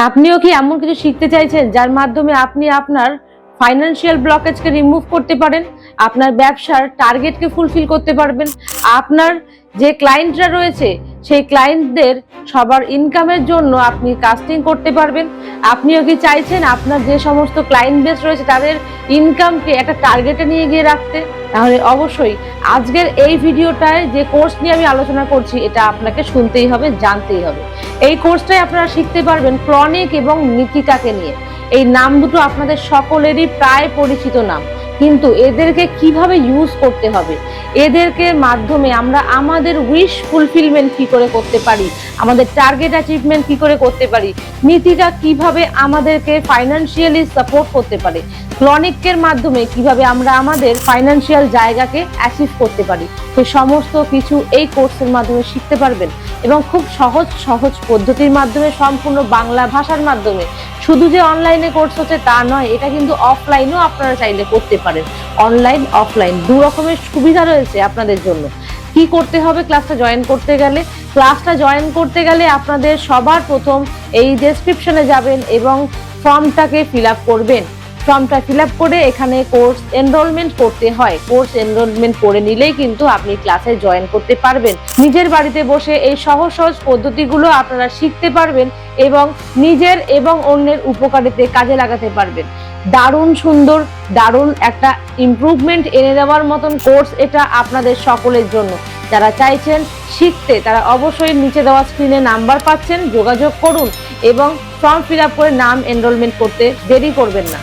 আপনিও কি এমন কিছু শিখতে চাইছেন যার মাধ্যমে আপনি আপনার ফাইন্যান্সিয়াল ব্লকেজকে রিমুভ করতে পারেন, আপনার ব্যবসার টার্গেটকে ফুলফিল করতে পারবেন, আপনার যে ক্লায়েন্টরা রয়েছে সেই ক্লায়েন্টদের সবার ইনকামের জন্য আপনি কাস্টিং করতে পারবেন? আপনিও কি চাইছেন আপনার যে সমস্ত ক্লায়েন্ট বেস রয়েছে তাদের ইনকামকে একটা টার্গেটে নিয়ে গিয়ে রাখতে? তাহলে অবশ্যই আজকের এই ভিডিওটায় যে কোর্স নিয়ে আমি আলোচনা করছি এটা আপনাকে শুনতেই হবে, জানতেই হবে। এই কোর্সটাই আপনারা শিখতে পারবেন ক্রনিক এবং নিকিতাকে নিয়ে। এই নাম দুটো আপনাদের সকলেরই প্রায় পরিচিত নাম, কিন্তু এদেরকে কিভাবে ইউজ করতে হবে, এদেরকে মাধ্যমে আমরা আমাদের উইশ ফুলফিলমেন্ট কি করে করতে পারি, আমাদের টার্গেট অ্যাচিভমেন্ট কি করে করতে পারি, নীতিকা কিভাবে আমাদেরকে ফাইন্যান্সিয়ালি সাপোর্ট করতে পারে, ক্রনিকের মাধ্যমে কিভাবে আমরা আমাদের ফাইন্যান্সিয়াল জায়গাকে অ্যাচিভ করতে পারি, সেই সমস্ত কিছু এই কোর্সের মাধ্যমে শিখতে পারবেন। এবং খুব সহজ সহজ পদ্ধতির মাধ্যমে, সম্পূর্ণ বাংলা ভাষার মাধ্যমে। শুধু যে অনলাইনে কোর্স হচ্ছে তা নয়, এটা কিন্তু অফলাইনেও আপনারা চাইলে করতে পারেন। অনলাইন অফলাইন দু রকমের সুবিধা রয়েছে আপনাদের জন্য। কি করতে হবে ক্লাসটা জয়েন করতে গেলে? ক্লাসটা জয়েন করতে গেলে আপনাদের সবার প্রথম এই ডেসক্রিপশনে যাবেন এবং ফর্মটাকে ফিল আপ করবেন। ফর্মটা ফিল আপ করে এখানে কোর্স এনরোলমেন্ট করতে হয়। কোর্স এনরোলমেন্ট করে নিলেই কিন্তু আপনি ক্লাসে জয়েন করতে পারবেন। নিজের বাড়িতে বসে এই সহজ সহজ পদ্ধতিগুলো আপনারা শিখতে পারবেন এবং নিজের এবং অন্যের উপকারিতে কাজে লাগাতে পারবেন। দারুণ সুন্দর, দারুণ একটা ইমপ্রুভমেন্ট এনে দেওয়ার মতন কোর্স এটা আপনাদের সকলের জন্য। যারা চাইছেন শিখতে তারা অবশ্যই নিচে দেওয়া স্ক্রিনে নাম্বার পাচ্ছেন, যোগাযোগ করুন এবং ফর্ম ফিল আপ করে নাম এনরোলমেন্ট করতে দেরি করবেন না।